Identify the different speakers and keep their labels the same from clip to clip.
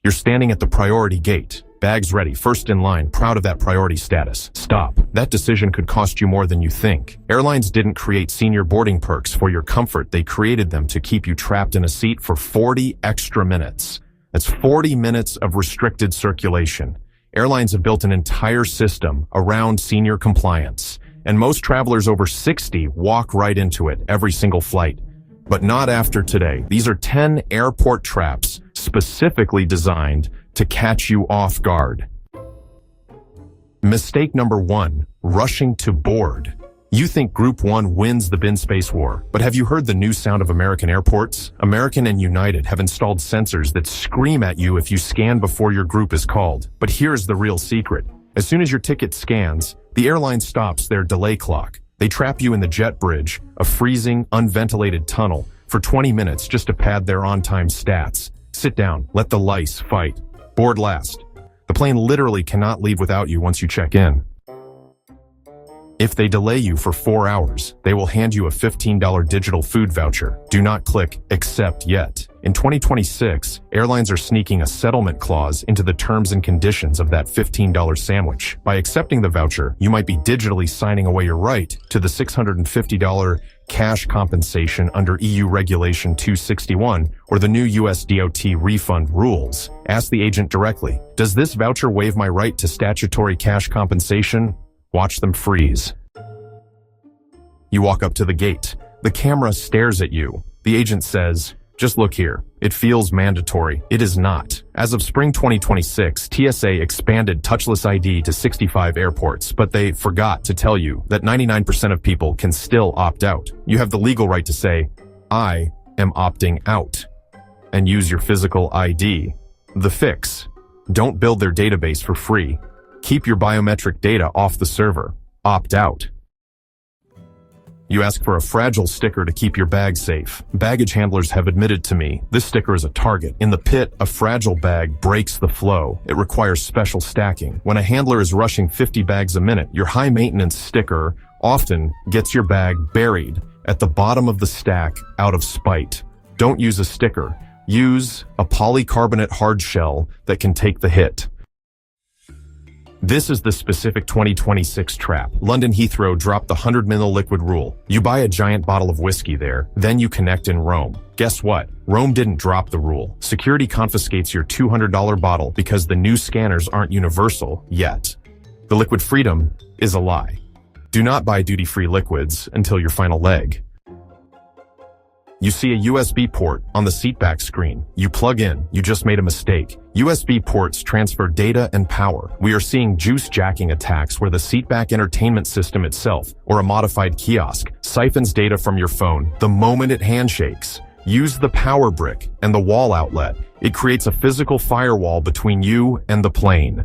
Speaker 1: You're standing at the priority gate. Bags ready, first in line, proud of that priority status. Stop. That decision could cost you more than you think. Airlines didn't create senior boarding perks for your comfort. They created them to keep you trapped in a seat for 40 extra minutes. That's 40 minutes of restricted circulation. Airlines have built an entire system around senior compliance, and most travelers over 60 walk right into it every single flight. But not after today. These are 10 airport traps specifically designed to catch you off guard. Mistake number 1, rushing to board. You think Group 1 wins the bin space war, but have you heard the new sound of American airports? American and United have installed sensors that scream at you if you scan before your group is called. But here's the real secret. As soon as your ticket scans, the airline stops their delay clock. They trap you in the jet bridge, a freezing, unventilated tunnel, for 20 minutes just to pad their on-time stats. Sit down, let the lice fight. Board last. The plane literally cannot leave without you once you check in. If they delay you for 4 hours, they will hand you a $15 digital food voucher. Do not click accept yet. In 2026, airlines are sneaking a settlement clause into the terms and conditions of that $15 sandwich. By accepting the voucher, you might be digitally signing away your right to the $650 cash compensation under EU Regulation 261 or the new US DOT refund rules. Ask the agent directly, does this voucher waive my right to statutory cash compensation? Watch them freeze. You walk up to the gate. The camera stares at you. The agent says, just look here. It feels mandatory. It is not. As of spring 2026, TSA expanded touchless ID to 65 airports, but they forgot to tell you that 99% of people can still opt out. You have the legal right to say, I am opting out, and use your physical ID. The fix: don't build their database for free. Keep your biometric data off the server. Opt out. You ask for a fragile sticker to keep your bag safe. Baggage handlers have admitted to me, this sticker is a target. In the pit, a fragile bag breaks the flow. It requires special stacking. When a handler is rushing 50 bags a minute, your high-maintenance sticker often gets your bag buried at the bottom of the stack out of spite. Don't use a sticker. Use a polycarbonate hard shell that can take the hit. This is the specific 2026 trap. London Heathrow dropped the 100 ml liquid rule. You buy a giant bottle of whiskey there, then you connect in Rome. Guess what? Rome didn't drop the rule. Security confiscates your $200 bottle because the new scanners aren't universal yet. The liquid freedom is a lie. Do not buy duty-free liquids until your final leg. You see a USB port on the seatback screen. You plug in. You just made a mistake. USB ports transfer data and power. We are seeing juice jacking attacks where the seatback entertainment system itself, or a modified kiosk, siphons data from your phone the moment it handshakes. Use the power brick and the wall outlet. It creates a physical firewall between you and the plane.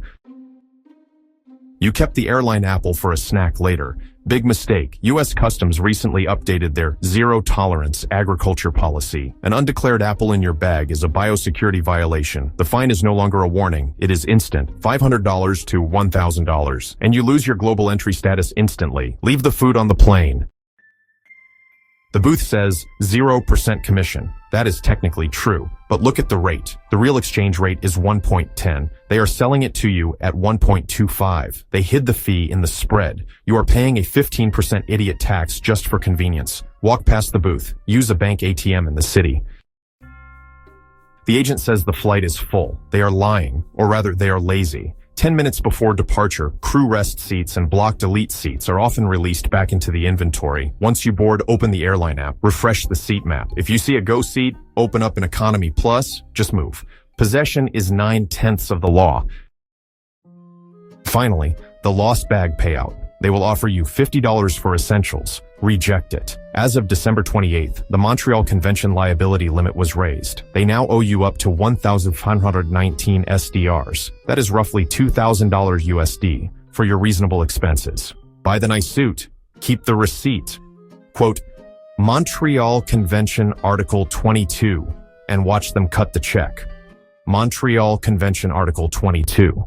Speaker 1: You kept the airline apple for a snack later. Big mistake. U.S. Customs recently updated their zero-tolerance agriculture policy. An undeclared apple in your bag is a biosecurity violation. The fine is no longer a warning. It is instant. $500 to $1,000. And you lose your global entry status instantly. Leave the food on the plane. The booth says 0% commission. That is technically true, but look at the rate. The real exchange rate is 1.10. They are selling it to you at 1.25. They hid the fee in the spread. You are paying a 15% idiot tax just for convenience. Walk past the booth. Use a bank ATM in the city. The agent says the flight is full. They are lying, or rather they are lazy. 10 minutes before departure, crew rest seats and blocked elite seats are often released back into the inventory. Once you board, open the airline app, refresh the seat map. If you see a go seat, open up an economy plus, just move. Possession is 9/10 of the law. Finally, the lost bag payout. They will offer you $50 for essentials. Reject it. As of December 28th, the Montreal Convention liability limit was raised. They now owe you up to 1,519 SDRs. That is roughly $2,000 USD for your reasonable expenses. Buy the nice suit. Keep the receipt. Quote, Montreal Convention Article 22, and watch them cut the check. Montreal Convention Article 22.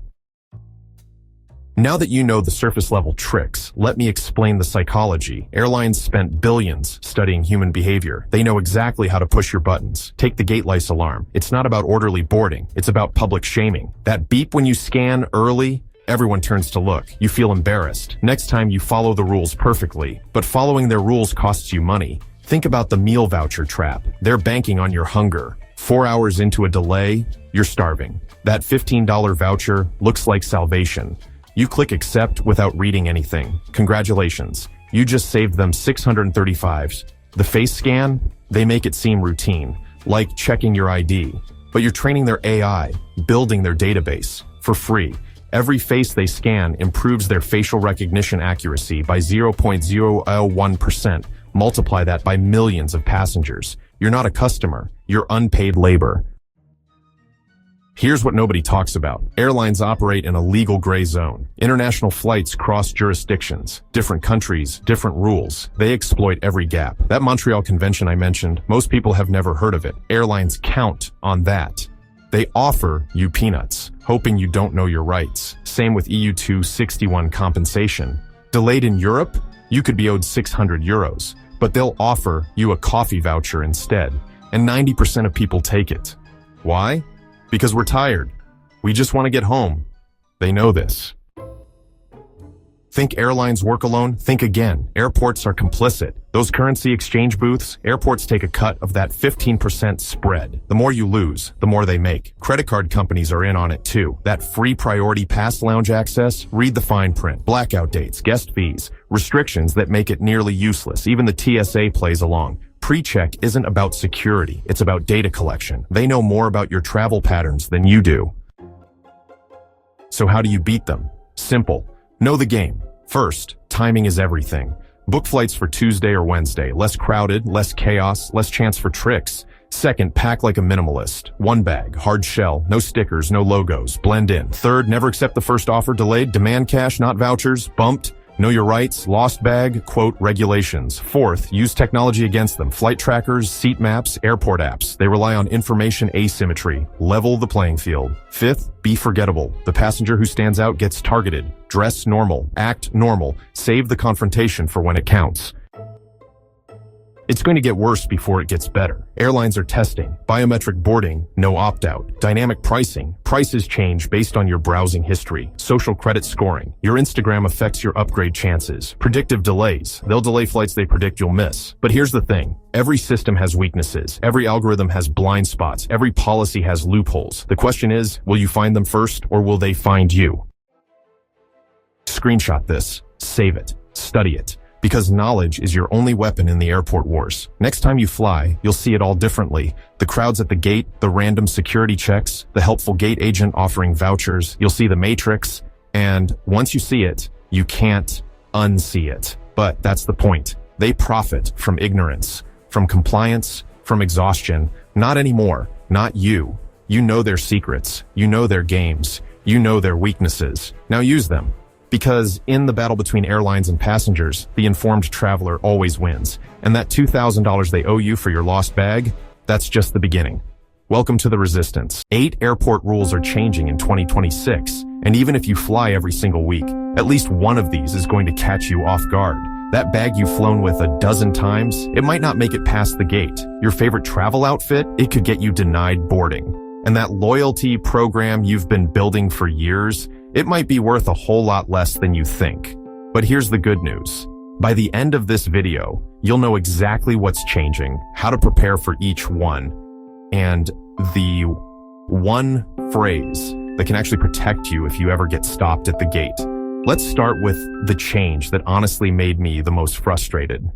Speaker 1: Now that you know the surface-level tricks, let me explain the psychology. Airlines spent billions studying human behavior. They know exactly how to push your buttons. Take the gate lice alarm. It's not about orderly boarding. It's about public shaming. That beep when you scan early, everyone turns to look. You feel embarrassed. Next time you follow the rules perfectly, but following their rules costs you money. Think about the meal voucher trap. They're banking on your hunger. 4 hours into a delay, you're starving. That $15 voucher looks like salvation. You click accept without reading anything. Congratulations. You just saved them 635s. The face scan, they make it seem routine, like checking your ID. But you're training their AI, building their database, for free. Every face they scan improves their facial recognition accuracy by 0.001%. Multiply that by millions of passengers. You're not a customer, you're unpaid labor. Here's what nobody talks about. Airlines operate in a legal gray zone. International flights cross jurisdictions, different countries, different rules. They exploit every gap. That Montreal Convention I mentioned, most people have never heard of it. Airlines count on that. They offer you peanuts, hoping you don't know your rights. Same with EU 261 compensation. Delayed in Europe, you could be owed 600 euros, but they'll offer you a coffee voucher instead. And 90% of people take it. Why? Because we're tired. We just want to get home. They know this. Think airlines work alone? Think again. Airports are complicit. Those currency exchange booths, airports take a cut of that 15% spread. The more you lose, the more they make. Credit card companies are in on it too. That free priority pass lounge access, read the fine print. Blackout dates, guest fees, restrictions that make it nearly useless. Even the TSA plays along. Pre-check isn't about security, it's about data collection. They know more about your travel patterns than you do. So how do you beat them? Simple. Know the game. First, timing is everything. Book flights for Tuesday or Wednesday. Less crowded, less chaos, less chance for tricks. Second, pack like a minimalist. One bag, hard shell, no stickers, no logos, blend in. Third, never accept the first offer delayed, demand cash, not vouchers, bumped. Know your rights, lost bag, quote, regulations. Fourth, use technology against them. Flight trackers, seat maps, airport apps. They rely on information asymmetry. Level the playing field. Fifth, be forgettable. The passenger who stands out gets targeted. Dress normal. Act normal. Save the confrontation for when it counts. It's going to get worse before it gets better. Airlines are testing. Biometric boarding, no opt-out. Dynamic pricing. Prices change based on your browsing history. Social credit scoring. Your Instagram affects your upgrade chances. Predictive delays. They'll delay flights they predict you'll miss. But here's the thing. Every system has weaknesses. Every algorithm has blind spots. Every policy has loopholes. The question is, will you find them first or will they find you? Screenshot this. Save it. Study it. Because knowledge is your only weapon in the airport wars. Next time you fly, you'll see it all differently. The crowds at the gate, the random security checks, the helpful gate agent offering vouchers. You'll see the matrix. And once you see it, you can't unsee it. But that's the point. They profit from ignorance, from compliance, from exhaustion. Not anymore. Not you. You know their secrets. You know their games. You know their weaknesses. Now use them. Because in the battle between airlines and passengers, the informed traveler always wins. And that $2,000 they owe you for your lost bag, that's just the beginning. Welcome to the resistance. 8 airport rules are changing in 2026. And even if you fly every single week, at least one of these is going to catch you off guard. That bag you've flown with a dozen times, it might not make it past the gate. Your favorite travel outfit, it could get you denied boarding. And that loyalty program you've been building for years, it might be worth a whole lot less than you think. But here's the good news. By the end of this video, you'll know exactly what's changing, how to prepare for each one, and the one phrase that can actually protect you if you ever get stopped at the gate. Let's start with the change that honestly made me the most frustrated.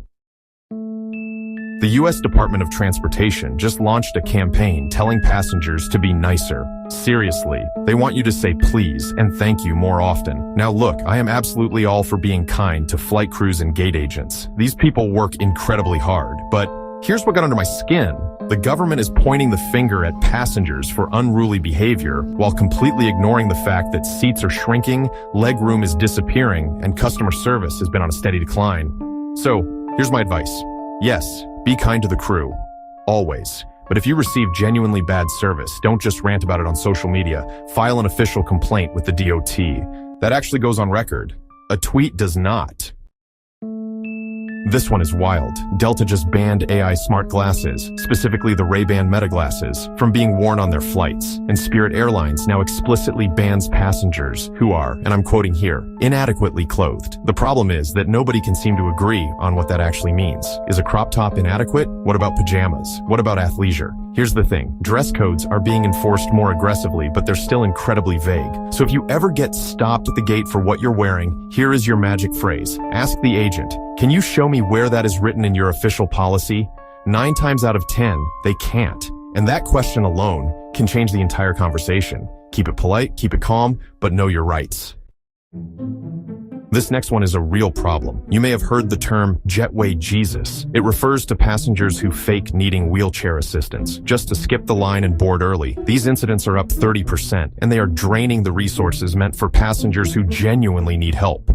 Speaker 1: The U.S. Department of Transportation just launched a campaign telling passengers to be nicer. Seriously, they want you to say please and thank you more often. Now look, I am absolutely all for being kind to flight crews and gate agents. These people work incredibly hard, but here's what got under my skin. The government is pointing the finger at passengers for unruly behavior while completely ignoring the fact that seats are shrinking, legroom is disappearing, and customer service has been on a steady decline. So, here's my advice. Yes, be kind to the crew. Always. But if you receive genuinely bad service, don't just rant about it on social media. File an official complaint with the DOT. That actually goes on record. A tweet does not. This one is wild. Delta just banned AI smart glasses, specifically the Ray-Ban Meta glasses, from being worn on their flights. And Spirit Airlines now explicitly bans passengers who are, and I'm quoting here, inadequately clothed. The problem is that nobody can seem to agree on what that actually means. Is a crop top inadequate? What about pajamas? What about athleisure? Here's the thing. Dress codes are being enforced more aggressively, but they're still incredibly vague. So if you ever get stopped at the gate for what you're wearing, here is your magic phrase. Ask the agent, can you show me where that is written in your official policy? 9 times out of 10, they can't. And that question alone can change the entire conversation. Keep it polite, keep it calm, but know your rights. This next one is a real problem. You may have heard the term jetway Jesus. It refers to passengers who fake needing wheelchair assistance just to skip the line and board early. These incidents are up 30%, and they are draining the resources meant for passengers who genuinely need help.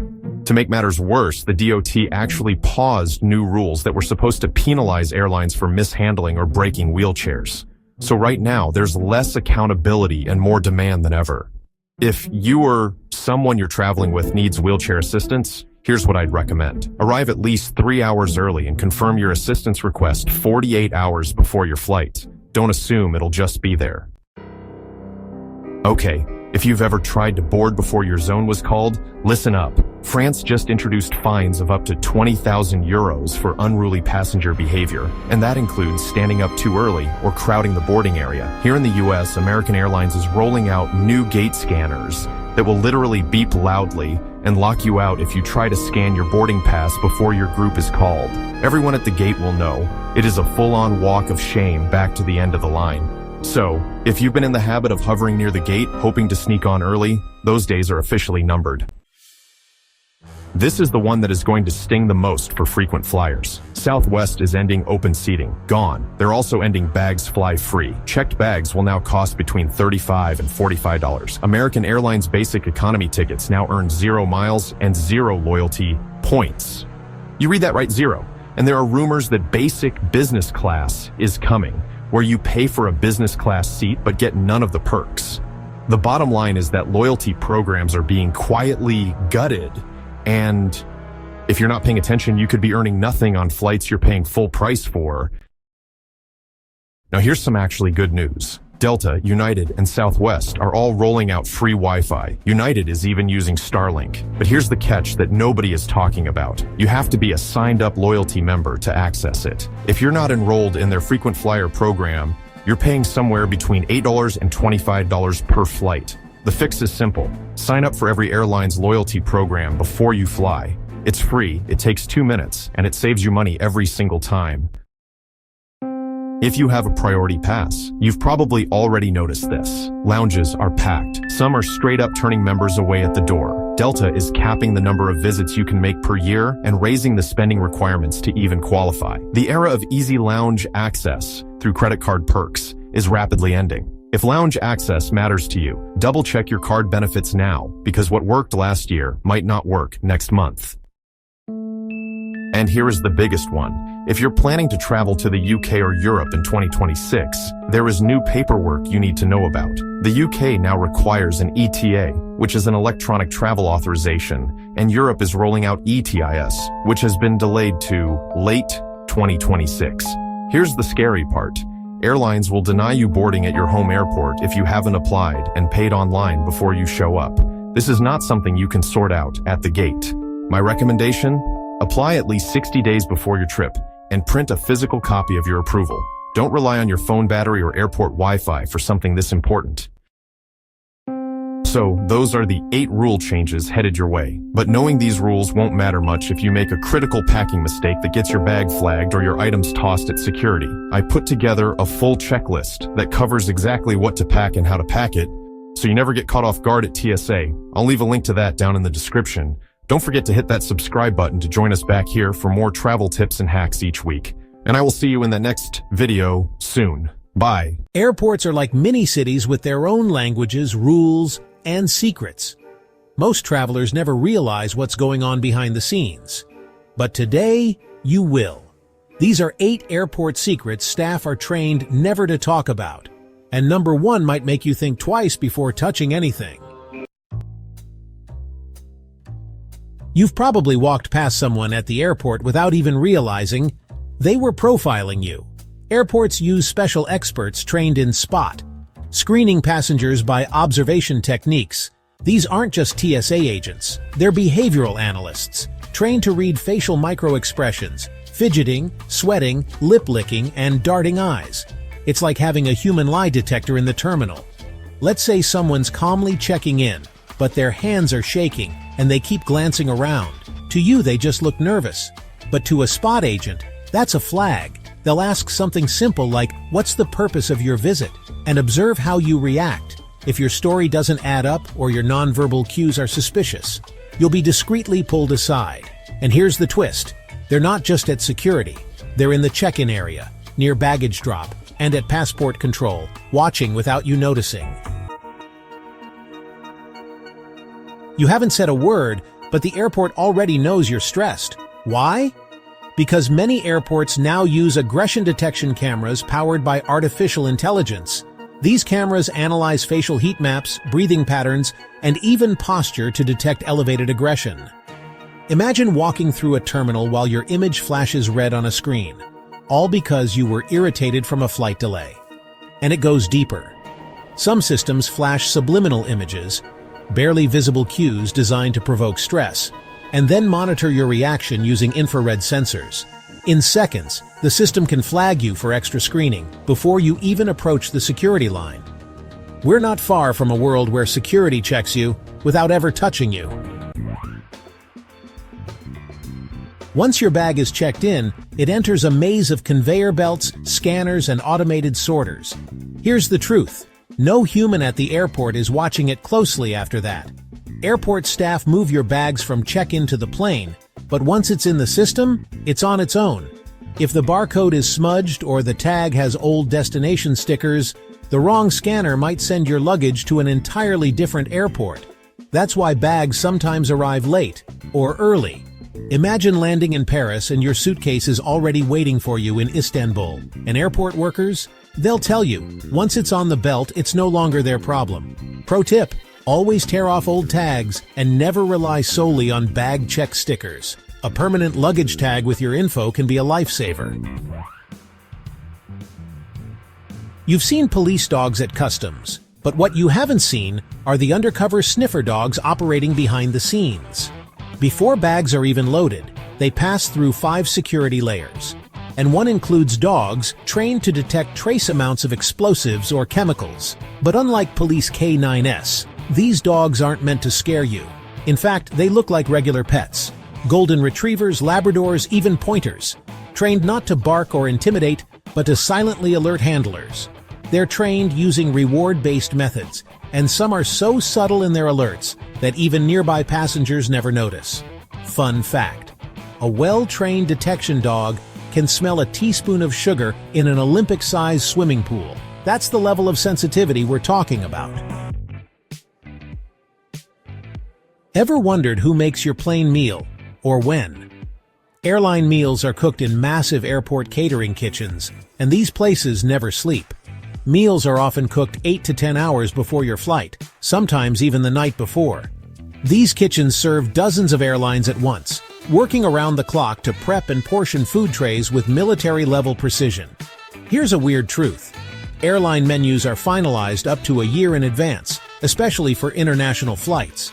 Speaker 1: To make matters worse, the DOT actually paused new rules that were supposed to penalize airlines for mishandling or breaking wheelchairs. So right now, there's less accountability and more demand than ever. If you or someone you're traveling with needs wheelchair assistance, here's what I'd recommend. Arrive at least 3 hours early and confirm your assistance request 48 hours before your flight. Don't assume it'll just be there. Okay, if you've ever tried to board before your zone was called, listen up. France just introduced fines of up to 20,000 euros for unruly passenger behavior, and that includes standing up too early or crowding the boarding area. Here in the US, American Airlines is rolling out new gate scanners that will literally beep loudly and lock you out if you try to scan your boarding pass before your group is called. Everyone at the gate will know. It is a full-on walk of shame back to the end of the line. So, if you've been in the habit of hovering near the gate, hoping to sneak on early, those days are officially numbered. This is the one that is going to sting the most for frequent flyers. Southwest is ending open seating. Gone. They're also ending bags fly free. Checked bags will now cost between $35 and $45. American Airlines basic economy tickets now earn 0 miles and 0 loyalty points. You read that right, 0. And there are rumors that basic business class is coming, where you pay for a business class seat but get none of the perks. The bottom line is that loyalty programs are being quietly gutted, and if you're not paying attention, you could be earning nothing on flights you're paying full price for. Now here's some actually good news. Delta, United, and Southwest are all rolling out free Wi-Fi. United is even using Starlink. But here's the catch that nobody is talking about. You have to be a signed-up loyalty member to access it. If you're not enrolled in their frequent flyer program, you're paying somewhere between $8 and $25 per flight. The fix is simple. Sign up for every airline's loyalty program before you fly. It's free, it takes 2 minutes, and it saves you money every single time. If you have a priority pass, you've probably already noticed this. Lounges are packed. Some are straight up turning members away at the door. Delta is capping the number of visits you can make per year and raising the spending requirements to even qualify. The era of easy lounge access through credit card perks is rapidly ending. If lounge access matters to you, double check your card benefits now, because what worked last year might not work next month. And here is the biggest one. If you're planning to travel to the UK or Europe in 2026, there is new paperwork you need to know about. The UK now requires an ETA, which is an electronic travel authorization, and Europe is rolling out ETIS, which has been delayed to late 2026. Here's the scary part. Airlines will deny you boarding at your home airport if you haven't applied and paid online before you show up. This is not something you can sort out at the gate. My recommendation? Apply at least 60 days before your trip and print a physical copy of your approval. Don't rely on your phone battery or airport Wi-Fi for something this important. So, those are the 8 rule changes headed your way. But knowing these rules won't matter much if you make a critical packing mistake that gets your bag flagged or your items tossed at security. I put together a full checklist that covers exactly what to pack and how to pack it, so you never get caught off guard at TSA. I'll leave a link to that down in the description. Don't forget to hit that subscribe button to join us back here for more travel tips and hacks each week. And I will see you in the next video soon. Bye.
Speaker 2: Airports are like mini-cities with their own languages, rules, and secrets. Most travelers never realize what's going on behind the scenes. But today, you will. These are 8 airport secrets staff are trained never to talk about. And number 1 might make you think twice before touching anything. You've probably walked past someone at the airport without even realizing they were profiling you. Airports use special experts trained in SPOT, screening passengers by observation techniques. These aren't just TSA agents, they're behavioral analysts, trained to read facial micro-expressions, fidgeting, sweating, lip-licking, and darting eyes. It's like having a human lie detector in the terminal. Let's say someone's calmly checking in, but their hands are shaking and they keep glancing around. To you, they just look nervous. But to a SPOT agent, that's a flag. They'll ask something simple like, "What's the purpose of your visit?" and observe how you react. If your story doesn't add up or your nonverbal cues are suspicious, you'll be discreetly pulled aside. And here's the twist. They're not just at security. They're in the check-in area, near baggage drop, and at passport control, watching without you noticing. You haven't said a word, but the airport already knows you're stressed. Why? Because many airports now use aggression detection cameras powered by artificial intelligence. These cameras analyze facial heat maps, breathing patterns, and even posture to detect elevated aggression. Imagine walking through a terminal while your image flashes red on a screen, all because you were irritated from a flight delay. And it goes deeper. Some systems flash subliminal images, barely visible cues designed to provoke stress, and then monitor your reaction using infrared sensors. In seconds, the system can flag you for extra screening before you even approach the security line. We're not far from a world where security checks you without ever touching you. Once your bag is checked in, it enters a maze of conveyor belts, scanners, and automated sorters. Here's the truth. No human at the airport is watching it closely after that. Airport staff move your bags from check-in to the plane, but once it's in the system, it's on its own. If the barcode is smudged or the tag has old destination stickers, the wrong scanner might send your luggage to an entirely different airport. That's why bags sometimes arrive late or early. Imagine landing in Paris and your suitcase is already waiting for you in Istanbul. And airport workers? They'll tell you, once it's on the belt, it's no longer their problem. Pro tip, always tear off old tags and never rely solely on bag check stickers. A permanent luggage tag with your info can be a lifesaver. You've seen police dogs at customs, but what you haven't seen are the undercover sniffer dogs operating behind the scenes. Before bags are even loaded, they pass through 5 security layers. And one includes dogs trained to detect trace amounts of explosives or chemicals. But unlike police K9s, these dogs aren't meant to scare you. In fact, they look like regular pets. Golden retrievers, Labradors, even pointers. Trained not to bark or intimidate, but to silently alert handlers. They're trained using reward-based methods, and some are so subtle in their alerts that even nearby passengers never notice. Fun fact: a well-trained detection dog can smell a teaspoon of sugar in an Olympic-sized swimming pool. That's the level of sensitivity we're talking about. Ever wondered who makes your plane meal, or when? Airline meals are cooked in massive airport catering kitchens, and these places never sleep. Meals are often cooked 8 to 10 hours before your flight, sometimes even the night before. These kitchens serve dozens of airlines at once, working around the clock to prep and portion food trays with military-level precision. Here's a weird truth. Airline menus are finalized up to a year in advance, especially for international flights.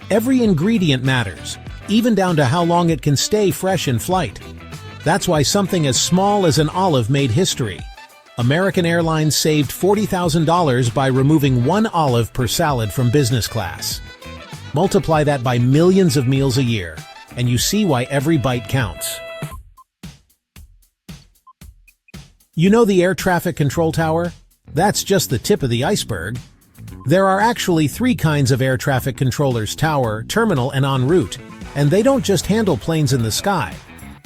Speaker 2: Every ingredient matters, even down to how long it can stay fresh in flight. That's why something as small as an olive made history. American Airlines saved $40,000 by removing 1 olive per salad from business class. Multiply that by millions of meals a year, and you see why every bite counts. You know the air traffic control tower? That's just the tip of the iceberg. There are actually 3 kinds of air traffic controllers: tower, terminal, and en route. And they don't just handle planes in the sky.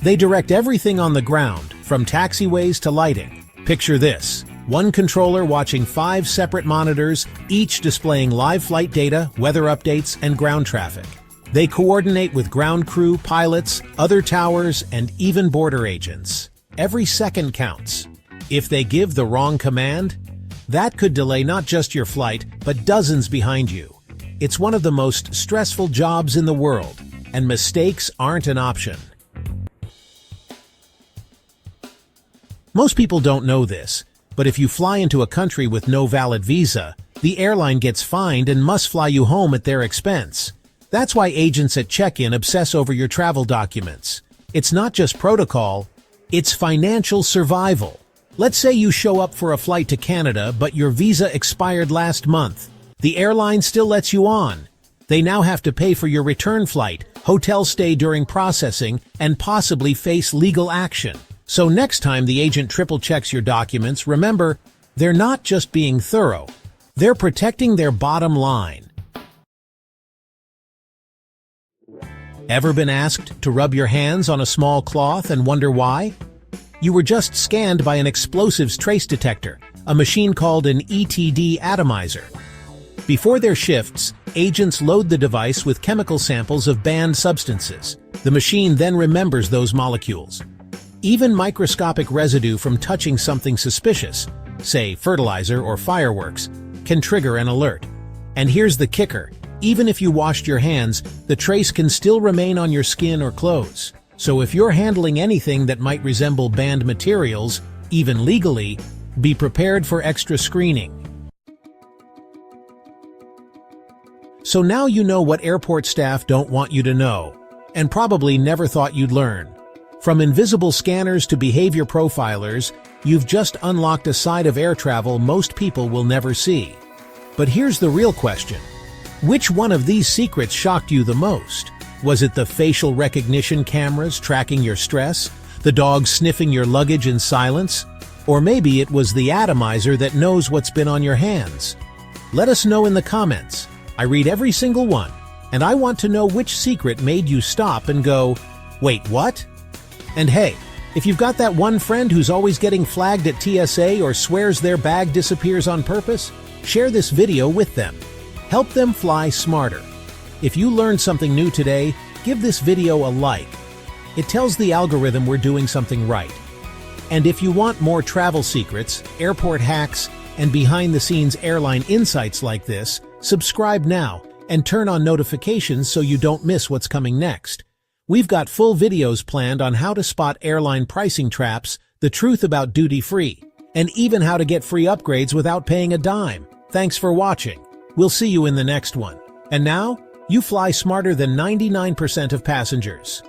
Speaker 2: They direct everything on the ground, from taxiways to lighting. Picture this: one controller watching 5 separate monitors, each displaying live flight data, weather updates, and ground traffic. They coordinate with ground crew, pilots, other towers, and even border agents. Every second counts. If they give the wrong command, that could delay not just your flight, but dozens behind you. It's one of the most stressful jobs in the world. and mistakes aren't an option. Most people don't know this, but if you fly into a country with no valid visa, the airline gets fined and must fly you home at their expense. That's why agents at check-in obsess over your travel documents. It's not just protocol, it's financial survival. Let's say you show up for a flight to Canada, but your visa expired last month. The airline still lets you on. They now have to pay for your return flight, hotel stay during processing, and possibly face legal action. So next time the agent triple checks your documents, remember, they're not just being thorough. They're protecting their bottom line. Ever been asked to rub your hands on a small cloth and wonder why? You were just scanned by an explosives trace detector, a machine called an ETD atomizer. Before their shifts, agents load the device with chemical samples of banned substances. The machine then remembers those molecules. Even microscopic residue from touching something suspicious, say fertilizer or fireworks, can trigger an alert. And here's the kicker. Even if you washed your hands, the trace can still remain on your skin or clothes. So if you're handling anything that might resemble banned materials, even legally, be prepared for extra screening. So now you know what airport staff don't want you to know, and probably never thought you'd learn. From invisible scanners to behavior profilers, you've just unlocked a side of air travel most people will never see. But here's the real question. Which one of these secrets shocked you the most? Was it the facial recognition cameras tracking your stress? The dog sniffing your luggage in silence? Or maybe it was the atomizer that knows what's been on your hands? Let us know in the comments. I read every single one, and I want to know which secret made you stop and go, "Wait, what?" And hey, if you've got that one friend who's always getting flagged at TSA or swears their bag disappears on purpose, share this video with them. Help them fly smarter. If you learned something new today, give this video a like. It tells the algorithm we're doing something right. And if you want more travel secrets, airport hacks, and behind-the-scenes airline insights like this, subscribe now and turn on notifications so you don't miss what's coming next. We've got full videos planned on how to spot airline pricing traps, the truth about duty-free, and even how to get free upgrades without paying a dime. Thanks for watching. We'll see you in the next one. And now, you fly smarter than 99% of passengers.